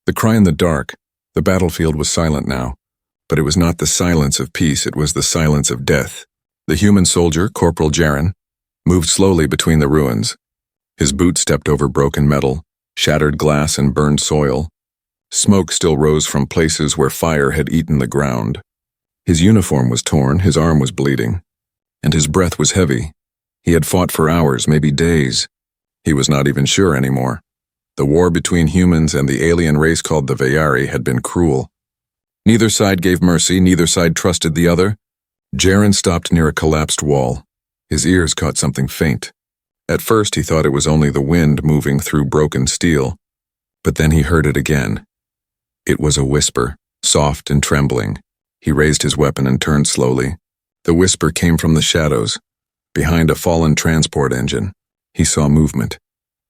The cry in the dark. The battlefield was silent now. But it was not the silence of peace, it was the silence of death. The human soldier, Corporal Jaren, moved slowly between the ruins. His boots stepped over broken metal, shattered glass and burned soil. Smoke still rose from places where fire had eaten the ground. His uniform was torn, his arm was bleeding, and his breath was heavy. He had fought for hours, maybe days. He was not even sure anymore. The war between humans and the alien race called the Veyari had been cruel. Neither side gave mercy, neither side trusted the other. Jaren stopped near a collapsed wall. His ears caught something faint. At first he thought it was only the wind moving through broken steel, but then he heard it again. It was a whisper, soft and trembling. He raised his weapon and turned slowly. The whisper came from the shadows. Behind a fallen transport engine, he saw movement.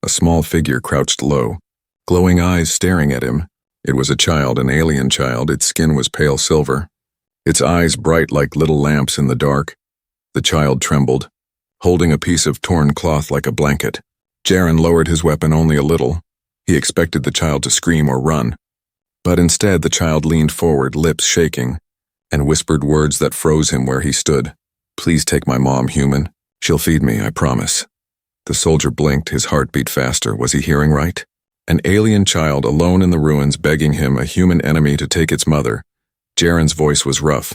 A small figure crouched low, glowing eyes staring at him. It was a child, an alien child. Its skin was pale silver, its eyes bright like little lamps in the dark. The child trembled, holding a piece of torn cloth like a blanket. Jaren lowered his weapon only a little. He expected the child to scream or run. But instead the child leaned forward, lips shaking, and whispered words that froze him where he stood. "Please take my mom, human. She'll feed me, I promise." The soldier blinked, his heart beat faster. Was he hearing right? An alien child alone in the ruins begging him, a human enemy, to take its mother. Jaren's voice was rough.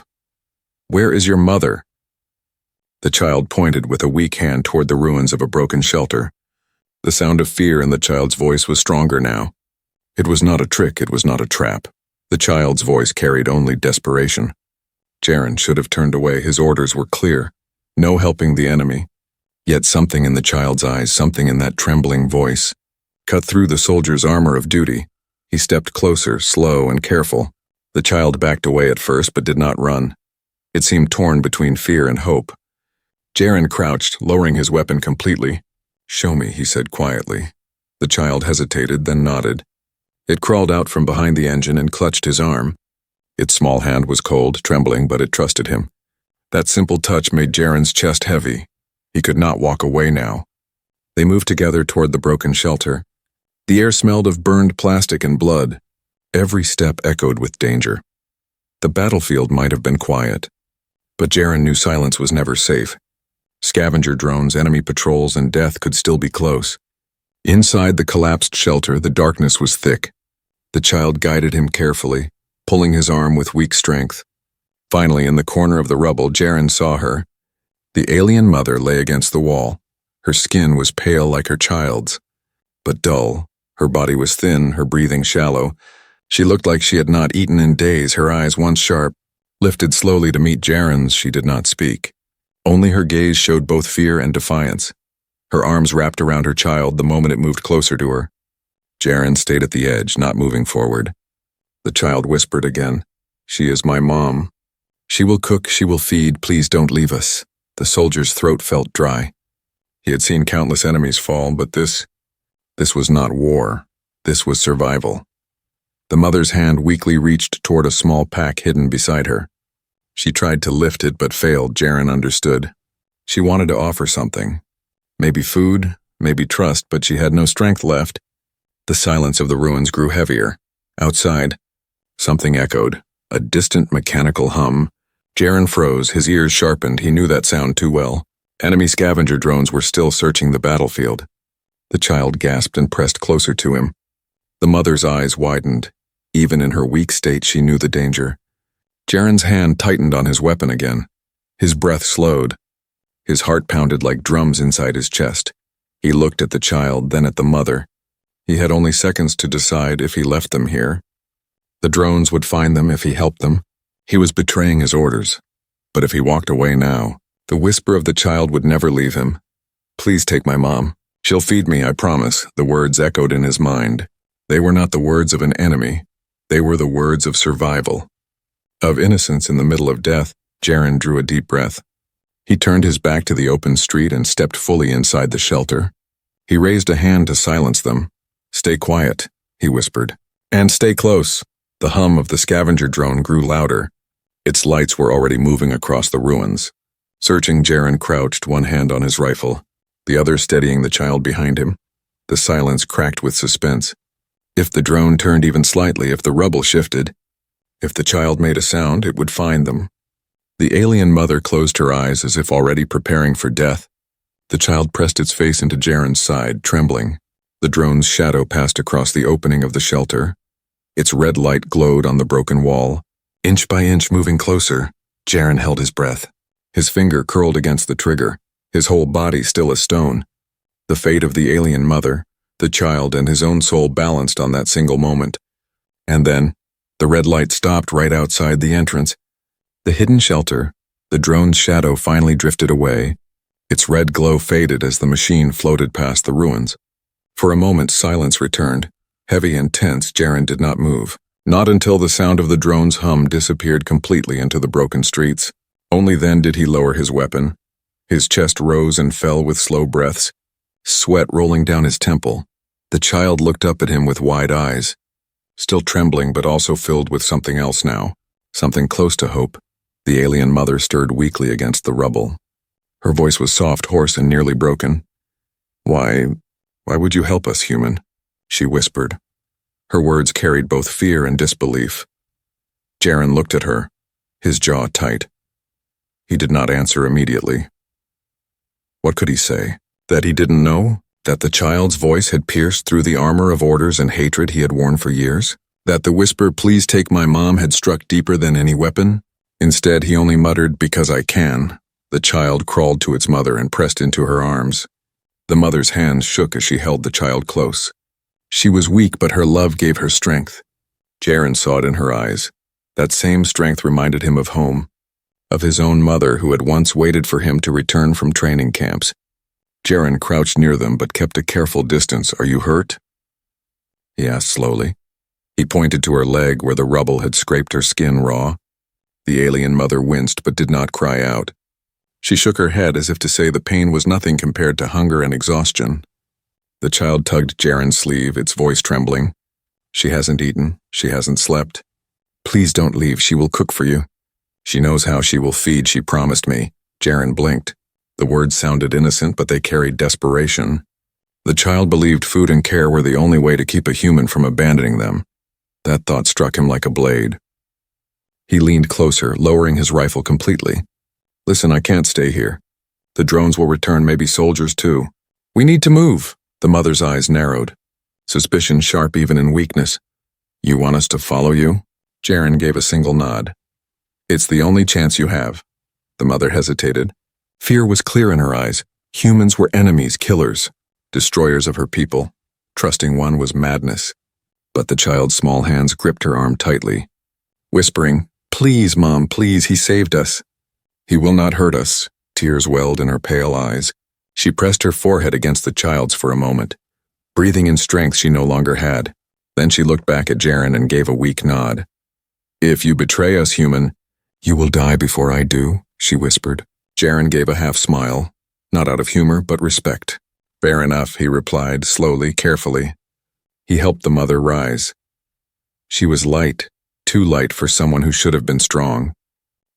"Where is your mother?" The child pointed with a weak hand toward the ruins of a broken shelter. The sound of fear in the child's voice was stronger now. It was not a trick, it was not a trap. The child's voice carried only desperation. Jaren should have turned away. His orders were clear. No helping the enemy. Yet something in the child's eyes, something in that trembling voice, cut through the soldier's armor of duty. He stepped closer, slow and careful. The child backed away at first, but did not run. It seemed torn between fear and hope. Jaren crouched, lowering his weapon completely. "Show me," he said quietly. The child hesitated, then nodded. It crawled out from behind the engine and clutched his arm. Its small hand was cold, trembling, but it trusted him. That simple touch made Jaren's chest heavy. He could not walk away now. They moved together toward the broken shelter. The air smelled of burned plastic and blood. Every step echoed with danger. The battlefield might have been quiet, but Jaren knew silence was never safe. Scavenger drones, enemy patrols, and death could still be close. Inside the collapsed shelter, the darkness was thick. The child guided him carefully, pulling his arm with weak strength. Finally, in the corner of the rubble, Jaren saw her. The alien mother lay against the wall. Her skin was pale like her child's, but dull. Her body was thin, her breathing shallow. She looked like she had not eaten in days, her eyes once sharp. Lifted slowly to meet Jaren's, she did not speak. Only her gaze showed both fear and defiance. Her arms wrapped around her child the moment it moved closer to her. Jaren stayed at the edge, not moving forward. The child whispered again, "She is my mom. She will cook, she will feed, please don't leave us." The soldier's throat felt dry. He had seen countless enemies fall, but this was not war. This was survival. The mother's hand weakly reached toward a small pack hidden beside her. She tried to lift it but failed. Jaren understood. She wanted to offer something. Maybe food, maybe trust, but she had no strength left. The silence of the ruins grew heavier. Outside, something echoed, a distant mechanical hum. Jaren froze, his ears sharpened. He knew that sound too well. Enemy scavenger drones were still searching the battlefield. The child gasped and pressed closer to him. The mother's eyes widened. Even in her weak state, she knew the danger. Jaren's hand tightened on his weapon again. His breath slowed. His heart pounded like drums inside his chest. He looked at the child, then at the mother. He had only seconds to decide if he left them here. The drones would find them if he helped them. He was betraying his orders. But if he walked away now, the whisper of the child would never leave him. "Please take my mom. She'll feed me, I promise." The words echoed in his mind. They were not the words of an enemy. They were the words of survival. Of innocence in the middle of death. Jaren drew a deep breath. He turned his back to the open street and stepped fully inside the shelter. He raised a hand to silence them. "Stay quiet," he whispered. "And stay close." The hum of the scavenger drone grew louder. Its lights were already moving across the ruins. Searching, Jaren crouched, one hand on his rifle, the other steadying the child behind him. The silence cracked with suspense. If the drone turned even slightly, if the rubble shifted, if the child made a sound, it would find them. The alien mother closed her eyes as if already preparing for death. The child pressed its face into Jaren's side, trembling. The drone's shadow passed across the opening of the shelter. Its red light glowed on the broken wall. Inch by inch moving closer, Jaren held his breath. His finger curled against the trigger, his whole body still a stone. The fate of the alien mother, the child, and his own soul balanced on that single moment. And then, the red light stopped right outside the entrance. The hidden shelter, the drone's shadow finally drifted away. Its red glow faded as the machine floated past the ruins. For a moment, silence returned. Heavy and tense, Jaren did not move. Not until the sound of the drone's hum disappeared completely into the broken streets. Only then did he lower his weapon. His chest rose and fell with slow breaths, sweat rolling down his temple. The child looked up at him with wide eyes, still trembling but also filled with something else now, something close to hope. The alien mother stirred weakly against the rubble. Her voice was soft, hoarse, and nearly broken. Why would you help us, human?" she whispered. Her words carried both fear and disbelief. Jaren looked at her, his jaw tight. He did not answer immediately. What could he say? That he didn't know? That the child's voice had pierced through the armor of orders and hatred he had worn for years? That the whisper, "Please take my mom," had struck deeper than any weapon? Instead, he only muttered, "Because I can." The child crawled to its mother and pressed into her arms. The mother's hands shook as she held the child close. She was weak, but her love gave her strength. Jaren saw it in her eyes. That same strength reminded him of home, of his own mother who had once waited for him to return from training camps. Jaren crouched near them but kept a careful distance. "Are you hurt?" he asked slowly. He pointed to her leg where the rubble had scraped her skin raw. The alien mother winced but did not cry out. She shook her head as if to say the pain was nothing compared to hunger and exhaustion. The child tugged Jaren's sleeve, its voice trembling. "She hasn't eaten. She hasn't slept. Please don't leave. She will cook for you. She knows how she will feed, she promised me." Jaren blinked. The words sounded innocent, but they carried desperation. The child believed food and care were the only way to keep a human from abandoning them. That thought struck him like a blade. He leaned closer, lowering his rifle completely. "Listen, I can't stay here. The drones will return, maybe soldiers too. We need to move." The mother's eyes narrowed, suspicion sharp even in weakness. "You want us to follow you?" Jaren gave a single nod. "It's the only chance you have." The mother hesitated. Fear was clear in her eyes. Humans were enemies, killers, destroyers of her people. Trusting one was madness. But the child's small hands gripped her arm tightly, whispering, "Please, Mom, please, he saved us." "He will not hurt us." Tears welled in her pale eyes. She pressed her forehead against the child's for a moment, breathing in strength she no longer had. Then she looked back at Jaren and gave a weak nod. "If you betray us, human, you will die before I do," she whispered. Jaren gave a half-smile, not out of humor, but respect. "Fair enough," he replied, slowly, carefully. He helped the mother rise. She was light, too light for someone who should have been strong.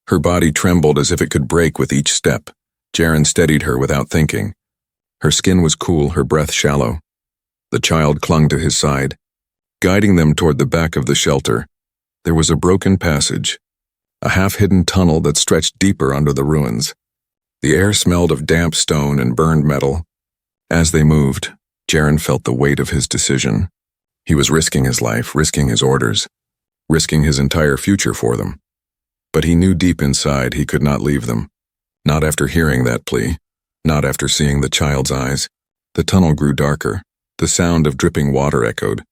Her body trembled as if it could break with each step. Jaren steadied her without thinking. Her skin was cool, her breath shallow. The child clung to his side, guiding them toward the back of the shelter. There was a broken passage, a half-hidden tunnel that stretched deeper under the ruins. The air smelled of damp stone and burned metal. As they moved, Jaren felt the weight of his decision. He was risking his life, risking his orders, risking his entire future for them. But he knew deep inside he could not leave them. Not after hearing that plea, not after seeing the child's eyes. The tunnel grew darker. The sound of dripping water echoed.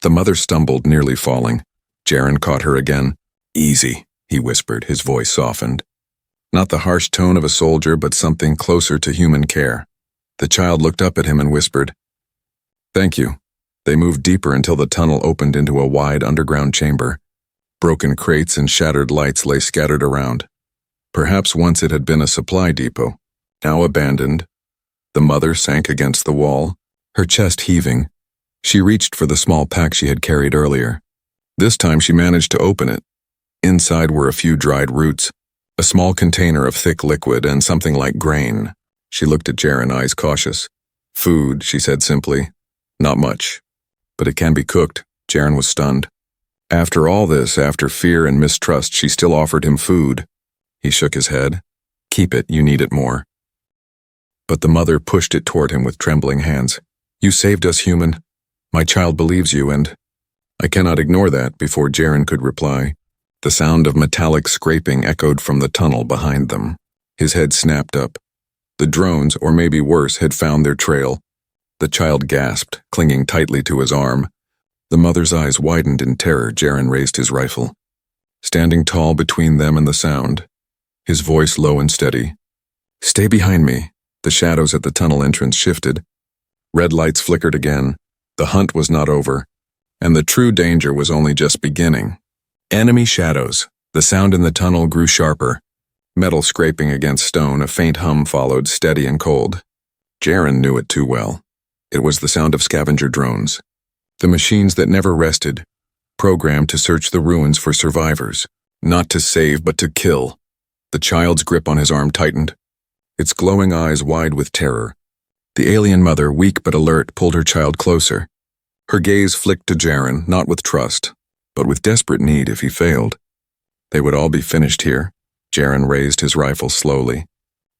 The mother stumbled, nearly falling. Jaren caught her again. "Easy," he whispered, his voice softened. Not the harsh tone of a soldier, but something closer to human care. The child looked up at him and whispered, "Thank you." They moved deeper until the tunnel opened into a wide underground chamber. Broken crates and shattered lights lay scattered around. Perhaps once it had been a supply depot, now abandoned. The mother sank against the wall, her chest heaving. She reached for the small pack she had carried earlier. This time she managed to open it. Inside were a few dried roots, a small container of thick liquid, and something like grain. She looked at Jaren, eyes cautious. "Food," she said simply. "Not much, but it can be cooked." Jaren was stunned. After all this, after fear and mistrust, she still offered him food. He shook his head. Keep it, you need it more. But the mother pushed it toward him with trembling hands. You saved us, human. My child believes you, and I cannot ignore that. Before Jaren could reply, the sound of metallic scraping echoed from the tunnel behind them. His head snapped up. The drones, or maybe worse, had found their trail. The child gasped, clinging tightly to his arm. The mother's eyes widened in terror. Jaren raised his rifle. Standing tall between them and the sound, his voice low and steady. Stay behind me. The shadows at the tunnel entrance shifted. Red lights flickered again. The hunt was not over, and the true danger was only just beginning. Enemy shadows. The sound in the tunnel grew sharper. Metal scraping against stone, a faint hum followed, steady and cold. Jaren knew it too well. It was the sound of scavenger drones. The machines that never rested, programmed to search the ruins for survivors, not to save but to kill. The child's grip on his arm tightened, its glowing eyes wide with terror. The alien mother, weak but alert, pulled her child closer. Her gaze flicked to Jaren, not with trust, but with desperate need if he failed. They would all be finished here. Jaren raised his rifle slowly.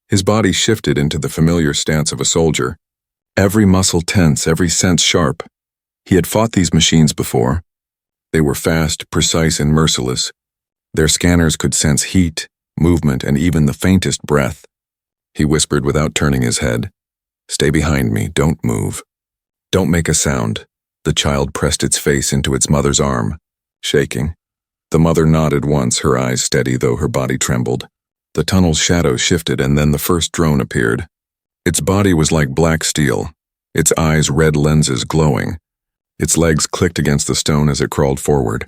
His body shifted into the familiar stance of a soldier. Every muscle tense, every sense sharp. He had fought these machines before. They were fast, precise, and merciless. Their scanners could sense heat, movement, and even the faintest breath. He whispered without turning his head. Stay behind me, don't move. Don't make a sound. The child pressed its face into its mother's arm, shaking. The mother nodded once, her eyes steady though her body trembled. The tunnel's shadows shifted, and then the first drone appeared. Its body was like black steel, its eyes red lenses glowing. Its legs clicked against the stone as it crawled forward.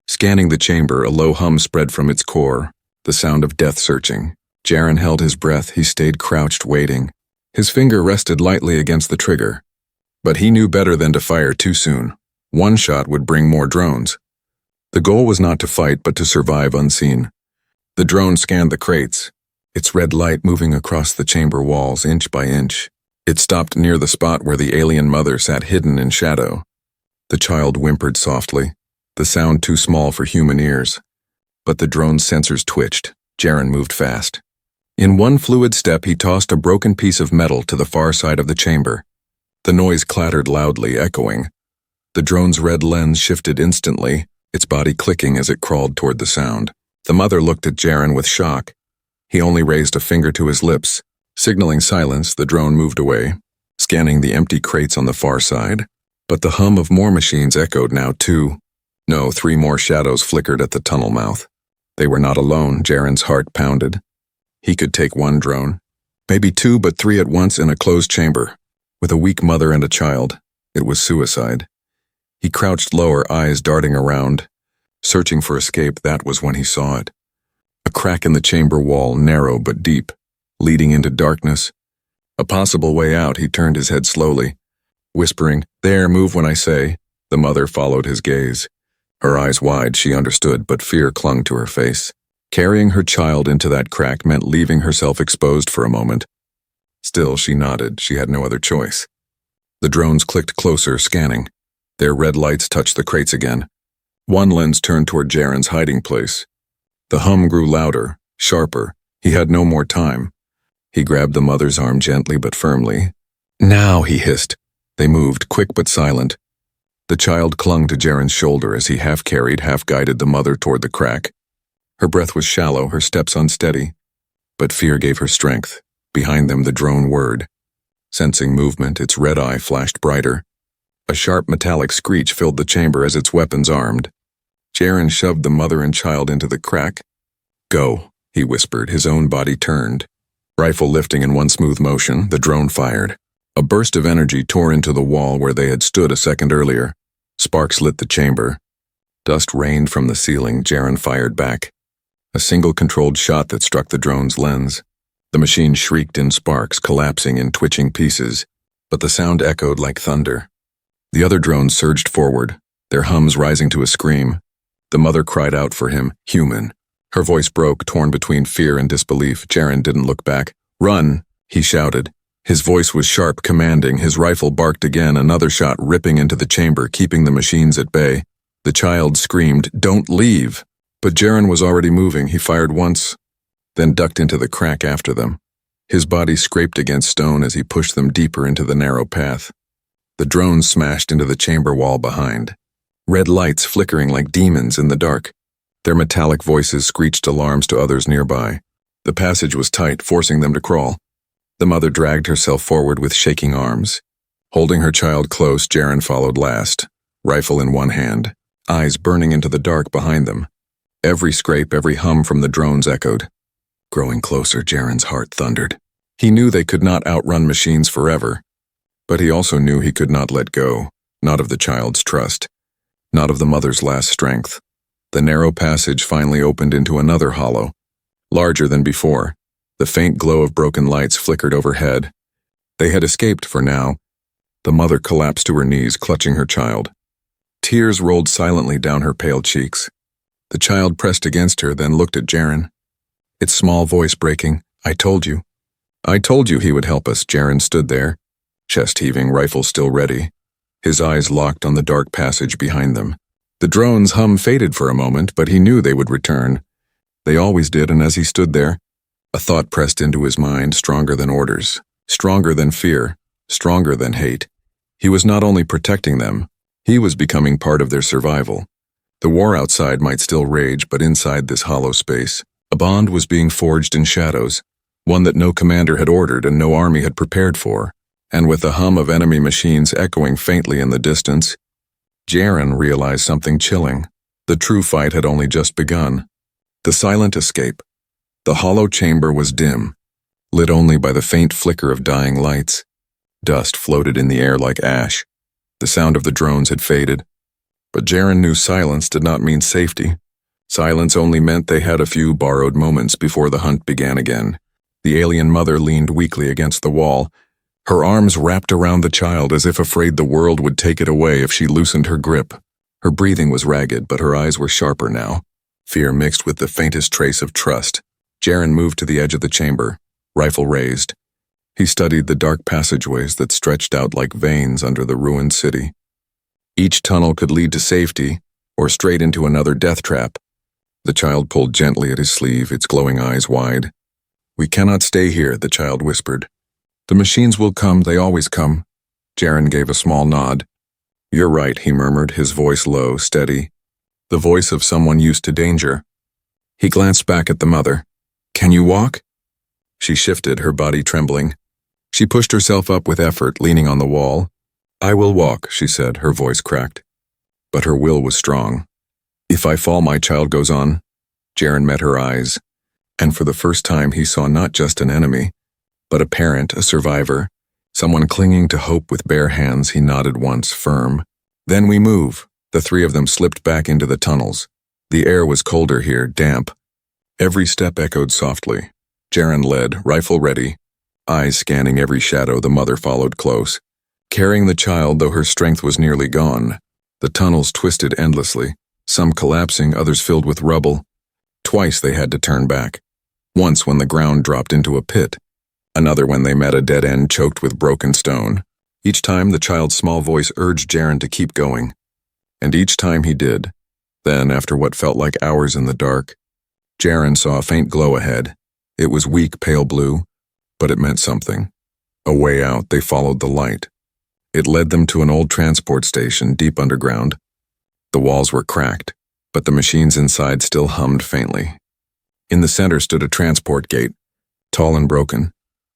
Scanning the chamber, a low hum spread from its core, the sound of death searching. Jaren held his breath. He stayed crouched, waiting. His finger rested lightly against the trigger. But he knew better than to fire too soon. One shot would bring more drones. The goal was not to fight, but to survive unseen. The drone scanned the crates, its red light moving across the chamber walls inch by inch. It stopped near the spot where the alien mother sat hidden in shadow. The child whimpered softly, the sound too small for human ears. But the drone's sensors twitched. Jaren moved fast. In one fluid step, he tossed a broken piece of metal to the far side of the chamber. The noise clattered loudly, echoing. The drone's red lens shifted instantly, its body clicking as it crawled toward the sound. The mother looked at Jaren with shock. He only raised a finger to his lips. Signaling silence, the drone moved away, scanning the empty crates on the far side. But the hum of more machines echoed now too. No, 3 more shadows flickered at the tunnel mouth. They were not alone. Jaren's heart pounded. He could take 1 drone. Maybe 2, but 3 at once in a closed chamber. With a weak mother and a child. It was suicide. He crouched lower, eyes darting around. Searching for escape, that was when he saw it. A crack in the chamber wall, narrow but deep, leading into darkness. A possible way out. He turned his head slowly. Whispering, "There, move when I say." The mother followed his gaze. Her eyes wide, she understood, but fear clung to her face. Carrying her child into that crack meant leaving herself exposed for a moment. Still, she nodded. She had no other choice. The drones clicked closer, scanning. Their red lights touched the crates again. One lens turned toward Jaren's hiding place. The hum grew louder, sharper. He had no more time. He grabbed the mother's arm gently but firmly. "Now," he hissed. They moved, quick but silent. The child clung to Jaren's shoulder as he half-carried, half-guided the mother toward the crack. Her breath was shallow, her steps unsteady. But fear gave her strength. Behind them, the drone whirred. Sensing movement, its red eye flashed brighter. A sharp metallic screech filled the chamber as its weapons armed. Jaren shoved the mother and child into the crack. "Go," he whispered, his own body turned. Rifle lifting in one smooth motion, the drone fired. A burst of energy tore into the wall where they had stood a second earlier. Sparks lit the chamber. Dust rained from the ceiling. Jaren fired back. A single controlled shot that struck the drone's lens. The machine shrieked in sparks, collapsing in twitching pieces, but the sound echoed like thunder. The other drones surged forward, their hums rising to a scream. The mother cried out for him, "Human." Her voice broke, torn between fear and disbelief. Jaren didn't look back. "Run!" he shouted, His voice was sharp, commanding. His rifle barked again, another shot ripping into the chamber, keeping the machines at bay. The child screamed, "Don't leave!" But Jaren was already moving. He fired once, then ducked into the crack after them. His body scraped against stone as he pushed them deeper into the narrow path. The drones smashed into the chamber wall behind, red lights flickering like demons in the dark. Their metallic voices screeched alarms to others nearby. The passage was tight, forcing them to crawl. The mother dragged herself forward with shaking arms. Holding her child close, Jaren followed last, rifle in one hand, eyes burning into the dark behind them. Every scrape, every hum from the drones echoed. Growing closer, Jaren's heart thundered. He knew they could not outrun machines forever, but he also knew he could not let go, not of the child's trust, not of the mother's last strength. The narrow passage finally opened into another hollow, larger than before. The faint glow of broken lights flickered overhead. They had escaped for now. The mother collapsed to her knees, clutching her child. Tears rolled silently down her pale cheeks. The child pressed against her, then looked at Jaren. Its small voice breaking, "I told you. I told you he would help us." Jaren stood there, chest heaving, rifle still ready. His eyes locked on the dark passage behind them. The drone's hum faded for a moment, but he knew they would return. They always did, and as he stood there, a thought pressed into his mind, stronger than orders, stronger than fear, stronger than hate. He was not only protecting them, he was becoming part of their survival. The war outside might still rage, but inside this hollow space, a bond was being forged in shadows, one that no commander had ordered and no army had prepared for. And with the hum of enemy machines echoing faintly in the distance, Jaren realized something chilling. The true fight had only just begun. The silent escape. The hollow chamber was dim, lit only by the faint flicker of dying lights. Dust floated in the air like ash. The sound of the drones had faded. But Jaren knew silence did not mean safety. Silence only meant they had a few borrowed moments before the hunt began again. The alien mother leaned weakly against the wall, her arms wrapped around the child as if afraid the world would take it away if she loosened her grip. Her breathing was ragged, but her eyes were sharper now, fear mixed with the faintest trace of trust. Jaren moved to the edge of the chamber, rifle raised. He studied the dark passageways that stretched out like veins under the ruined city. Each tunnel could lead to safety, or straight into another death trap. The child pulled gently at his sleeve, its glowing eyes wide. "We cannot stay here," the child whispered. "The machines will come, they always come." Jaren gave a small nod. "You're right," he murmured, his voice low, steady. The voice of someone used to danger. He glanced back at the mother. "Can you walk?" She shifted, her body trembling. She pushed herself up with effort, leaning on the wall. "I will walk," she said, her voice cracked. But her will was strong. "If I fall, my child goes on." Jaren met her eyes, and for the first time he saw not just an enemy, but a parent, a survivor, someone clinging to hope with bare hands. He nodded once, firm. "Then we move." The three of them slipped back into the tunnels. The air was colder here, damp. Every step echoed softly. Jaren led, rifle ready, eyes scanning every shadow. The mother followed close, carrying the child though her strength was nearly gone. The tunnels twisted endlessly, some collapsing, others filled with rubble. Twice they had to turn back. Once when the ground dropped into a pit, another when they met a dead end choked with broken stone. Each time the child's small voice urged Jaren to keep going. And each time he did. Then, after what felt like hours in the dark, Jaren saw a faint glow ahead. It was weak, pale blue, but it meant something. A way out, they followed the light. It led them to an old transport station deep underground. The walls were cracked, but the machines inside still hummed faintly. In the center stood a transport gate, tall and broken,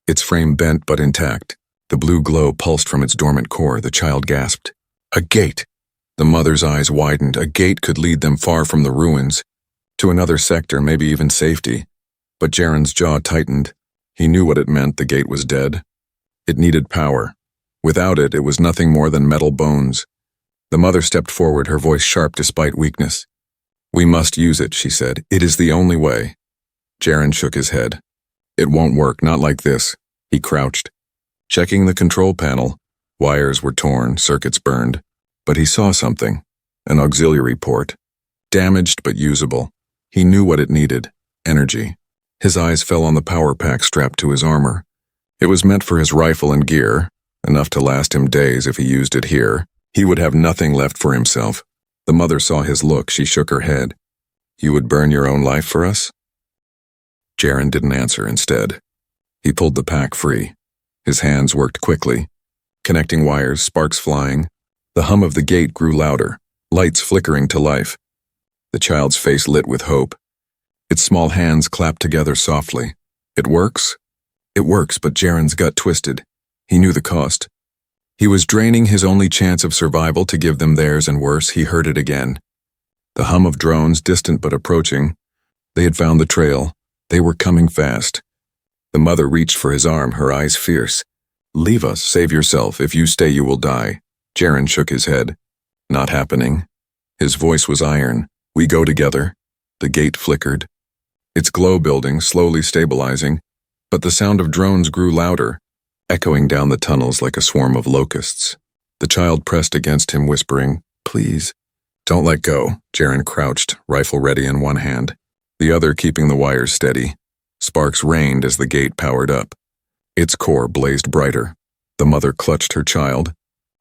its frame bent but intact. The blue glow pulsed from its dormant core. The child gasped. "A gate!" The mother's eyes widened. A gate could lead them far from the ruins, to another sector, maybe even safety. But Jaren's jaw tightened. He knew what it meant. The gate was dead. It needed power. Without it, it was nothing more than metal bones. The mother stepped forward, her voice sharp despite weakness. "We must use it," she said. "It is the only way." Jaren shook his head. "It won't work, not like this." He crouched, checking the control panel. Wires were torn, circuits burned. But he saw something, an auxiliary port, damaged but usable. He knew what it needed, energy. His eyes fell on the power pack strapped to his armor. It was meant for his rifle and gear, enough to last him days if he used it here. He would have nothing left for himself. The mother saw his look. She shook her head. You would burn your own life for us? Jaren didn't answer. Instead, he pulled the pack free. His hands worked quickly, connecting wires, sparks flying. The hum of the gate grew louder, lights flickering to life. The child's face lit with hope. Its small hands clapped together softly. It works? It works, but Jaren's gut twisted. He knew the cost. He was draining his only chance of survival to give them theirs, and worse, he heard it again. The hum of drones, distant but approaching. They had found the trail. They were coming fast. The mother reached for his arm, her eyes fierce. Leave us, save yourself. If you stay, you will die. Jaren shook his head. Not happening. His voice was iron. We go together. The gate flickered. Its glow building, slowly stabilizing, but the sound of drones grew louder, echoing down the tunnels like a swarm of locusts. The child pressed against him, whispering, Please. Don't let go. Jaren crouched, rifle ready in one hand, the other keeping the wires steady. Sparks rained as the gate powered up. Its core blazed brighter. The mother clutched her child,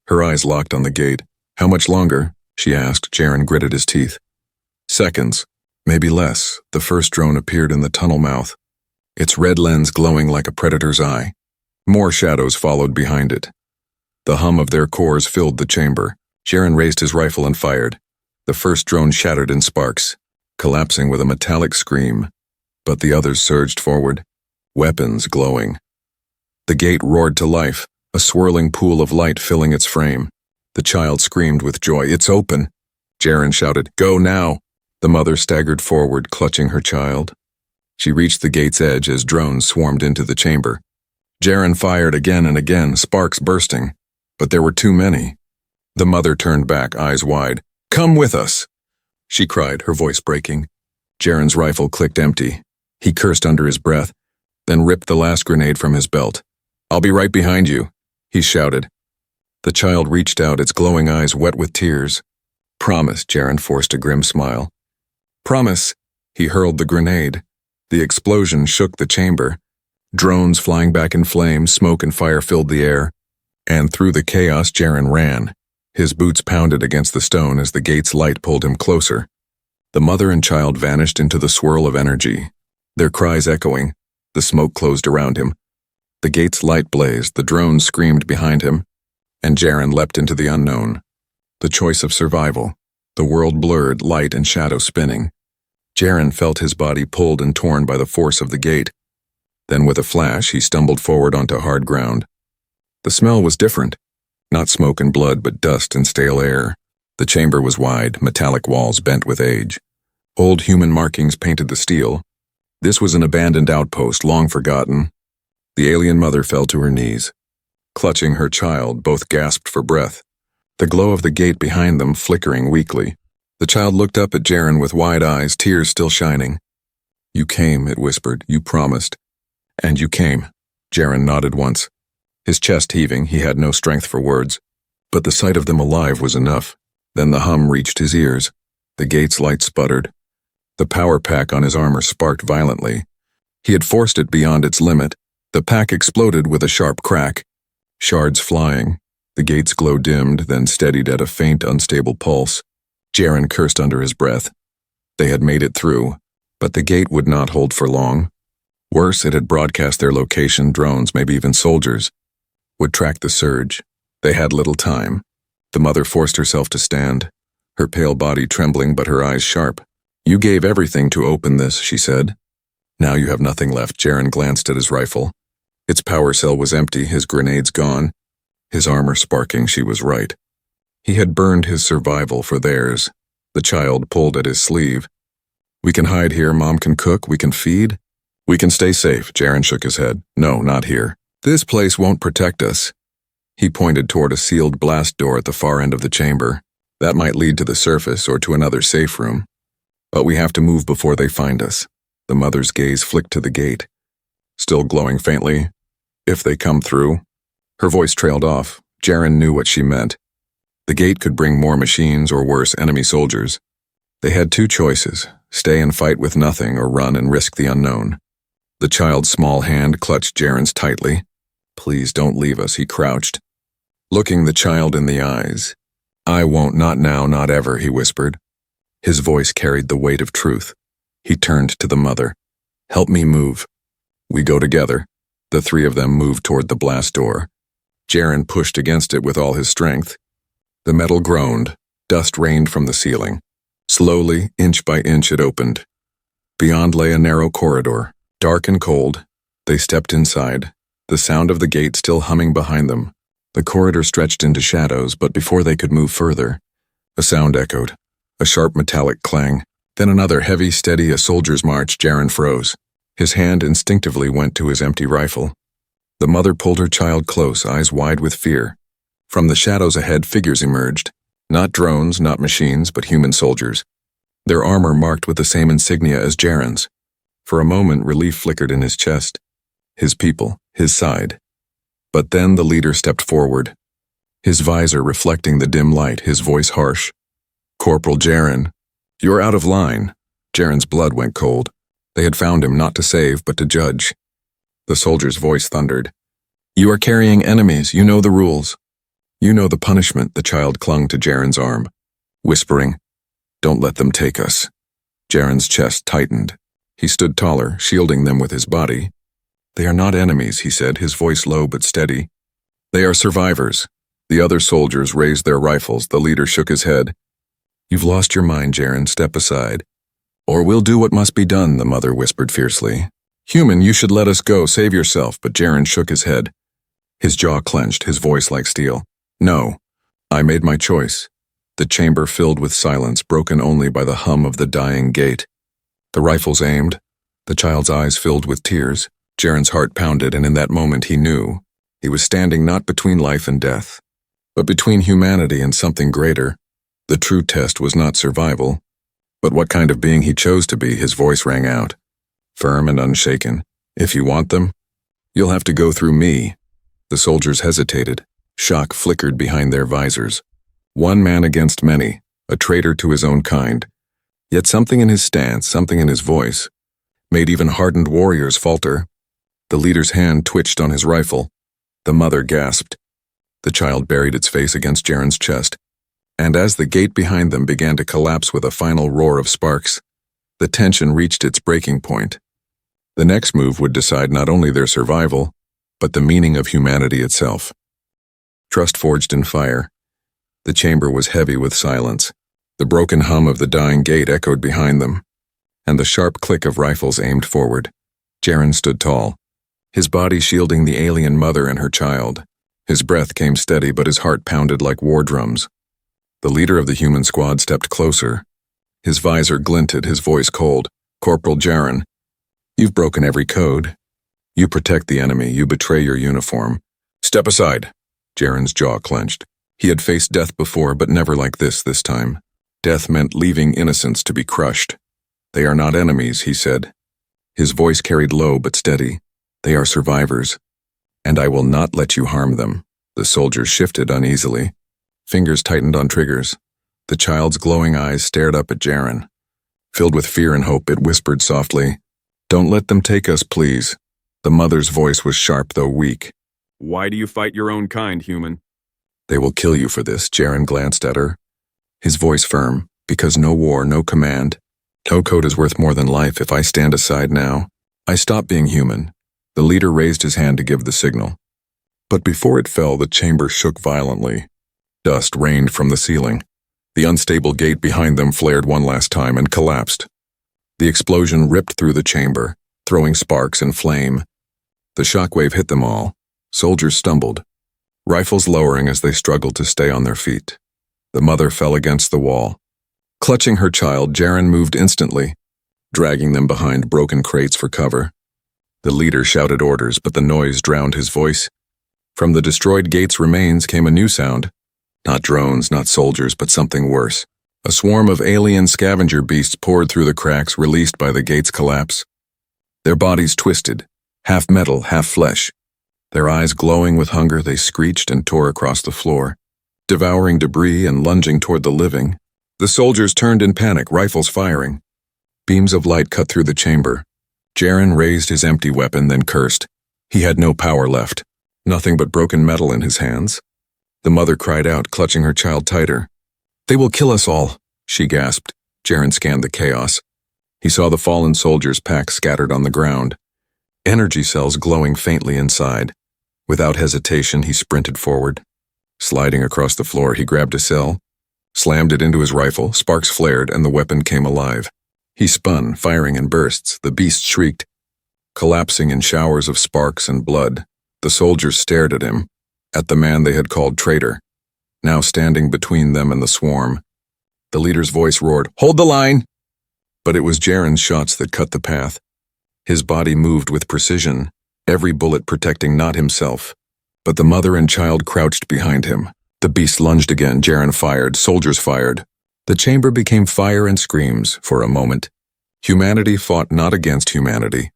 her eyes locked on the gate. How much longer? She asked. Jaren gritted his teeth. Seconds, maybe less. The first drone appeared in the tunnel mouth, its red lens glowing like a predator's eye. More shadows followed behind it. The hum of their cores filled the chamber. Jaren raised his rifle and fired. The first drone shattered in sparks, collapsing with a metallic scream, but the others surged forward, weapons glowing. The gate roared to life, a swirling pool of light filling its frame. The child screamed with joy. It's open. Jaren shouted, Go now. The mother staggered forward, clutching her child. She reached the gate's edge as drones swarmed into the chamber. Jaren fired again and again, sparks bursting, but there were too many. The mother turned back, eyes wide. Come with us, she cried, her voice breaking. Jaren's rifle clicked empty. He cursed under his breath, then ripped the last grenade from his belt. I'll be right behind you, he shouted. The child reached out, its glowing eyes wet with tears. Promise, Jaren forced a grim smile. Promise. He hurled the grenade. The explosion shook the chamber. Drones flying back in flames, smoke and fire filled the air. And through the chaos, Jaren ran. His boots pounded against the stone as the gate's light pulled him closer. The mother and child vanished into the swirl of energy, their cries echoing. The smoke closed around him. The gate's light blazed, the drones screamed behind him, and Jaren leapt into the unknown. The choice of survival, the world blurred, light and shadow spinning. Jaren felt his body pulled and torn by the force of the gate. Then with a flash, he stumbled forward onto hard ground. The smell was different. Not smoke and blood, but dust and stale air. The chamber was wide, metallic walls bent with age. Old human markings painted the steel. This was an abandoned outpost, long forgotten. The alien mother fell to her knees. Clutching her child, both gasped for breath. The glow of the gate behind them flickering weakly. The child looked up at Jaren with wide eyes, tears still shining. You came, it whispered. You promised. And you came. Jaren nodded once. His chest heaving, he had no strength for words. But the sight of them alive was enough. Then the hum reached his ears. The gate's light sputtered. The power pack on his armor sparked violently. He had forced it beyond its limit. The pack exploded with a sharp crack. Shards flying. The gate's glow dimmed, then steadied at a faint, unstable pulse. Jaren cursed under his breath. They had made it through, but the gate would not hold for long. Worse, it had broadcast their location. Drones, maybe even soldiers, would track the surge. They had little time. The mother forced herself to stand, her pale body trembling but her eyes sharp. You gave everything to open this, she said. Now you have nothing left. Jaren glanced at his rifle. Its power cell was empty, his grenades gone. His armor sparking. She was right. He had burned his survival for theirs. The child pulled at his sleeve. We can hide here. Mom can cook. We can feed. We can stay safe. Jaren shook his head. No, not here. This place won't protect us. He pointed toward a sealed blast door at the far end of the chamber. That might lead to the surface or to another safe room. But we have to move before they find us. The mother's gaze flicked to the gate, still glowing faintly. If they come through. Her voice trailed off. Jaren knew what she meant. The gate could bring more machines or worse, enemy soldiers. They had two choices, stay and fight with nothing or run and risk the unknown. The child's small hand clutched Jaren's tightly. Please don't leave us, he crouched, looking the child in the eyes. I won't, not now, not ever, he whispered. His voice carried the weight of truth. He turned to the mother. Help me move. We go together. The three of them moved toward the blast door. Jaren pushed against it with all his strength. The metal groaned. Dust rained from the ceiling. Slowly, inch by inch, it opened. Beyond lay a narrow corridor, dark and cold. They stepped inside, the sound of the gate still humming behind them. The corridor stretched into shadows, but before they could move further, a sound echoed, a sharp metallic clang, then another heavy, steady, a soldier's march. Jaren froze. His hand instinctively went to his empty rifle. The mother pulled her child close, eyes wide with fear. From the shadows ahead, figures emerged. Not drones, not machines, but human soldiers. Their armor marked with the same insignia as Jaren's. For a moment, relief flickered in his chest. His people, his side. But then the leader stepped forward. His visor reflecting the dim light, his voice harsh. Corporal Jaren, you're out of line. Jaren's blood went cold. They had found him not to save, but to judge. The soldier's voice thundered. You are carrying enemies, you know the rules. You know the punishment. The child clung to Jaren's arm, whispering, Don't let them take us. Jaren's chest tightened. He stood taller, shielding them with his body. They are not enemies, he said, his voice low but steady. They are survivors. The other soldiers raised their rifles. The leader shook his head. You've lost your mind, Jaren. Step aside. Or we'll do what must be done, the mother whispered fiercely. Human, you should let us go. Save yourself. But Jaren shook his head. His jaw clenched, his voice like steel. No. I made my choice. The chamber filled with silence, broken only by the hum of the dying gate. The rifles aimed. The child's eyes filled with tears. Jaren's heart pounded, and in that moment he knew. He was standing not between life and death, but between humanity and something greater. The true test was not survival, but what kind of being he chose to be. His voice rang out, firm and unshaken. If you want them, you'll have to go through me. The soldiers hesitated. Shock flickered behind their visors. One man against many, a traitor to his own kind. Yet something in his stance, something in his voice, made even hardened warriors falter. The leader's hand twitched on his rifle. The mother gasped. The child buried its face against Jaren's chest. And as the gate behind them began to collapse with a final roar of sparks, the tension reached its breaking point. The next move would decide not only their survival, but the meaning of humanity itself. Trust forged in fire. The chamber was heavy with silence. The broken hum of the dying gate echoed behind them, and the sharp click of rifles aimed forward. Jaren stood tall, his body shielding the alien mother and her child. His breath came steady, but his heart pounded like war drums. The leader of the human squad stepped closer. His visor glinted, his voice cold. Corporal Jaren, you've broken every code. You protect the enemy, you betray your uniform. Step aside. Jaren's jaw clenched. He had faced death before, but never like this time. Death meant leaving innocents to be crushed. They are not enemies, he said. His voice carried low but steady. They are survivors, and I will not let you harm them. The soldiers shifted uneasily. Fingers tightened on triggers. The child's glowing eyes stared up at Jaren. Filled with fear and hope, it whispered softly, Don't let them take us, please. The mother's voice was sharp though weak. Why do you fight your own kind, human? They will kill you for this. Jaren glanced at her. His voice firm, because no war, no command. No code is worth more than life. If I stand aside now, I stop being human. The leader raised his hand to give the signal. But before it fell, the chamber shook violently. Dust rained from the ceiling. The unstable gate behind them flared one last time and collapsed. The explosion ripped through the chamber, throwing sparks and flame. The shockwave hit them all. Soldiers stumbled, rifles lowering as they struggled to stay on their feet. The mother fell against the wall. Clutching her child, Jaren moved instantly, dragging them behind broken crates for cover. The leader shouted orders, but the noise drowned his voice. From the destroyed gate's remains came a new sound. Not drones, not soldiers, but something worse. A swarm of alien scavenger beasts poured through the cracks released by the gate's collapse. Their bodies twisted, half metal, half flesh. Their eyes glowing with hunger, they screeched and tore across the floor, devouring debris and lunging toward the living. The soldiers turned in panic, rifles firing. Beams of light cut through the chamber. Jaren raised his empty weapon, then cursed. He had no power left. nothing but broken metal in his hands. The mother cried out, clutching her child tighter. "They will kill us all," she gasped. Jaren scanned the chaos. He saw the fallen soldiers' packs scattered on the ground, energy cells glowing faintly inside. Without hesitation, he sprinted forward. Sliding across the floor, he grabbed a cell, slammed it into his rifle, sparks flared, and the weapon came alive. He spun, firing in bursts. The beast shrieked, collapsing in showers of sparks and blood. The soldiers stared at him, at the man they had called traitor, now standing between them and the swarm. The leader's voice roared, "Hold the line!" But it was Jaren's shots that cut the path. His body moved with precision, every bullet protecting not himself, but the mother and child crouched behind him. The beast lunged again. Jaren fired. Soldiers fired. The chamber became fire and screams for a moment. Humanity fought not against humanity,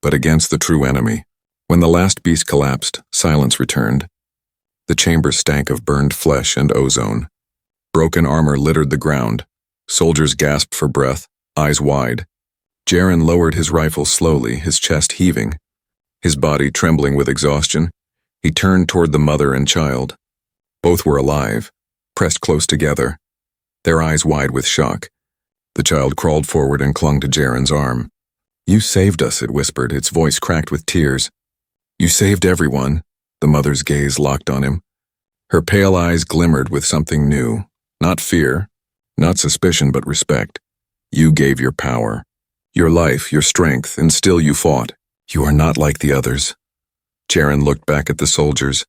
but against the true enemy. When the last beast collapsed, silence returned. The chamber stank of burned flesh and ozone. Broken armor littered the ground. Soldiers gasped for breath, eyes wide. Jaren lowered his rifle slowly, his chest heaving. His body trembling with exhaustion, he turned toward the mother and child. Both were alive, pressed close together, their eyes wide with shock. The child crawled forward and clung to Jaren's arm. "You saved us," it whispered, its voice cracked with tears. "You saved everyone." The mother's gaze locked on him. Her pale eyes glimmered with something new, not fear, not suspicion, but respect. "You gave your power, your life, your strength, and still you fought. You are not like the others." Jaren looked back at the soldiers.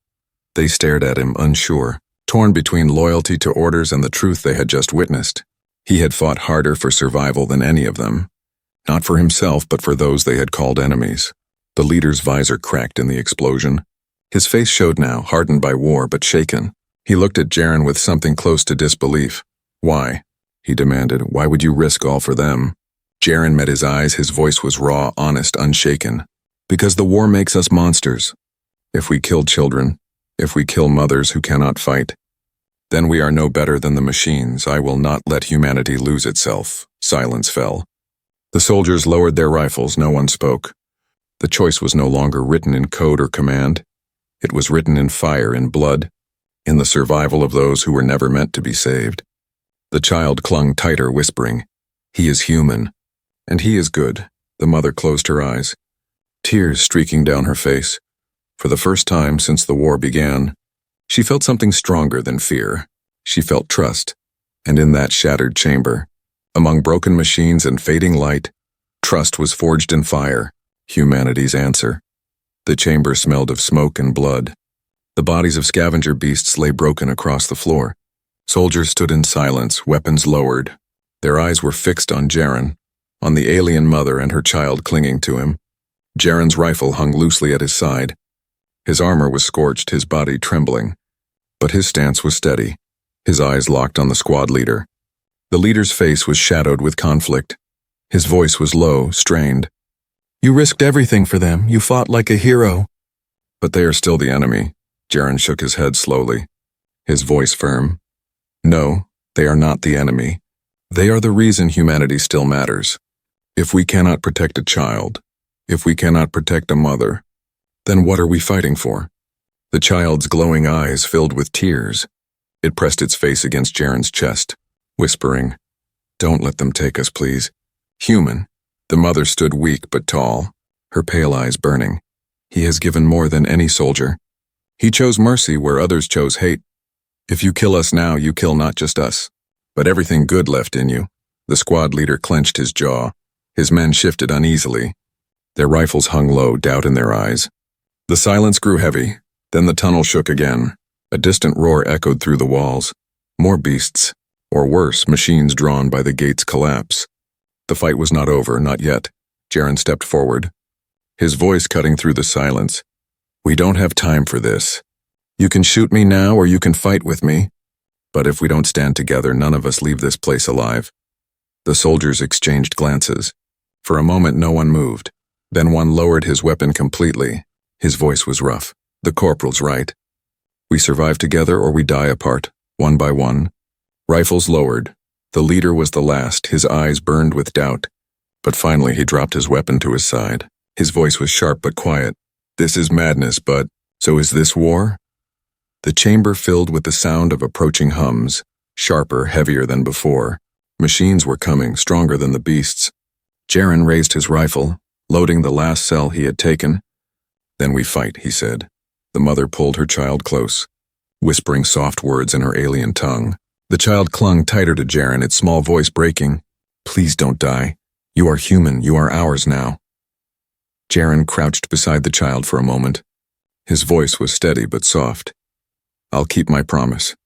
They stared at him, unsure, torn between loyalty to orders and the truth they had just witnessed. He had fought harder for survival than any of them. Not for himself, but for those they had called enemies. The leader's visor cracked in the explosion. His face showed now, hardened by war, but shaken. He looked at Jaren with something close to disbelief. "Why?" he demanded. "Why would you risk all for them?" Jaren met his eyes. His voice was raw, honest, unshaken. "Because the war makes us monsters. If we kill children, if we kill mothers who cannot fight, then we are no better than the machines. I will not let humanity lose itself." Silence fell. The soldiers lowered their rifles. No one spoke. The choice was no longer written in code or command. It was written in fire, in blood, in the survival of those who were never meant to be saved. The child clung tighter, whispering, "He is human, and he is good." The mother closed her eyes, tears streaking down her face. For the first time since the war began, she felt something stronger than fear. She felt trust, and in that shattered chamber, among broken machines and fading light, trust was forged in fire, humanity's answer. The chamber smelled of smoke and blood. The bodies of scavenger beasts lay broken across the floor. Soldiers stood in silence, weapons lowered. Their eyes were fixed on Jaren, on the alien mother and her child clinging to him. Jaren's rifle hung loosely at his side. His armor was scorched, his body trembling. But his stance was steady, his eyes locked on the squad leader. The leader's face was shadowed with conflict. His voice was low, strained. "You risked everything for them. You fought like a hero." "But they are still the enemy." Jaren shook his head slowly, his voice firm. "No, they are not the enemy. They are the reason humanity still matters. If we cannot protect a child, if we cannot protect a mother, then what are we fighting for?" The child's glowing eyes filled with tears. It pressed its face against Jaren's chest, whispering, "Don't let them take us, please." "Human." The mother stood weak but tall, her pale eyes burning. "He has given more than any soldier. He chose mercy where others chose hate. If you kill us now, you kill not just us, but everything good left in you." The squad leader clenched his jaw. His men shifted uneasily. Their rifles hung low, doubt in their eyes. The silence grew heavy. Then the tunnel shook again. A distant roar echoed through the walls. More beasts, or worse, machines drawn by the gate's collapse. The fight was not over, not yet. Jaren stepped forward, his voice cutting through the silence. "We don't have time for this. You can shoot me now or you can fight with me. But if we don't stand together, none of us leave this place alive." The soldiers exchanged glances. For a moment, no one moved. Then one lowered his weapon completely. His voice was rough. "The corporal's right. We survive together or we die apart, one by one." Rifles lowered. The leader was the last, his eyes burned with doubt. But finally he dropped his weapon to his side. His voice was sharp but quiet. "This is madness, but So is this war? The chamber filled with the sound of approaching hums, sharper, heavier than before. Machines were coming, stronger than the beasts. Jaren raised his rifle, loading the last cell he had taken. Then we fight, he said. The mother pulled her child close, whispering soft words in her alien tongue. The child clung tighter to Jaren, its small voice breaking. Please don't die. You are human. You are ours now. Jaren crouched beside the child for a moment. His voice was steady but soft. I'll keep my promise.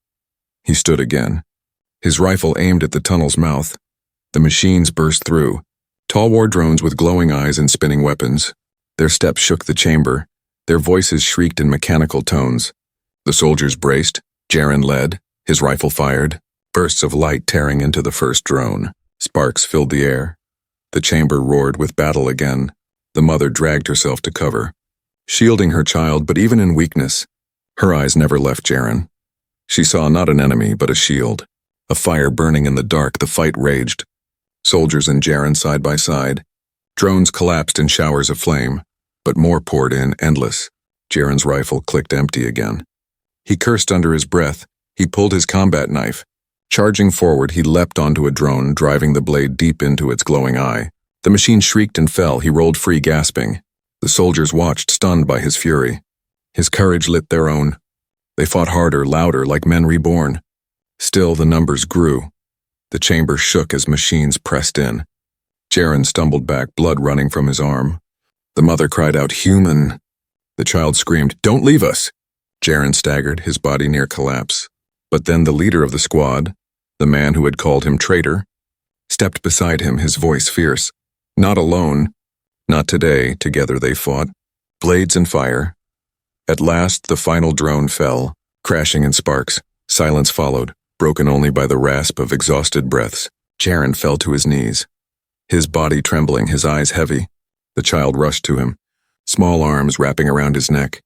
He stood again, his rifle aimed at the tunnel's mouth. The machines burst through, tall war drones with glowing eyes and spinning weapons. Their steps shook the chamber. Their voices shrieked in mechanical tones. The soldiers braced. Jaren led. His rifle fired. Bursts of light tearing into the first drone. Sparks filled the air. The chamber roared with battle again. The mother dragged herself to cover, shielding her child, but even in weakness, her eyes never left Jaren. She saw not an enemy, but a shield. A fire burning in the dark, the fight raged. Soldiers and Jaren side by side. Drones collapsed in showers of flame, but more poured in, endless. Jaren's rifle clicked empty again. He cursed under his breath. He pulled his combat knife. Charging forward, he leapt onto a drone, driving the blade deep into its glowing eye. The machine shrieked and fell. He rolled free, gasping. The soldiers watched, stunned by his fury. His courage lit their own. They fought harder, louder, like men reborn. Still, the numbers grew. The chamber shook as machines pressed in. Jaren stumbled back, blood running from his arm. The mother cried out, "Human!" The child screamed, "Don't leave us!" Jaren staggered, his body near collapse. But then the leader of the squad, the man who had called him traitor, stepped beside him, his voice fierce. Not alone. Not today. Together they fought. Blades and fire. At last, the final drone fell, crashing in sparks. Silence followed, broken only by the rasp of exhausted breaths. Jaren fell to his knees, his body trembling, his eyes heavy. The child rushed to him, small arms wrapping around his neck.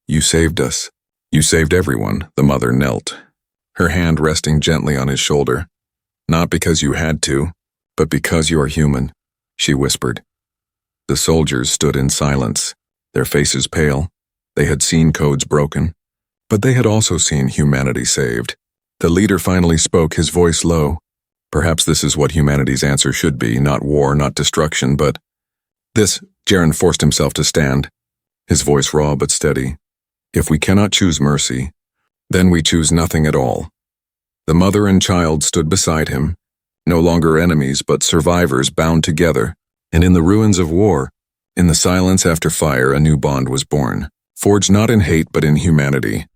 "You saved us. You saved everyone," the mother knelt, her hand resting gently on his shoulder. "Not because you had to, but because you are human," she whispered. The soldiers stood in silence, their faces pale. They had seen codes broken, but they had also seen humanity saved. The leader finally spoke, his voice low. Perhaps this is what humanity's answer should be, not war, not destruction, but this. Jaren forced himself to stand, his voice raw but steady. If we cannot choose mercy, then we choose nothing at all. The mother and child stood beside him, no longer enemies but survivors bound together, and in the ruins of war, in the silence after fire, a new bond was born, forged not in hate but in humanity.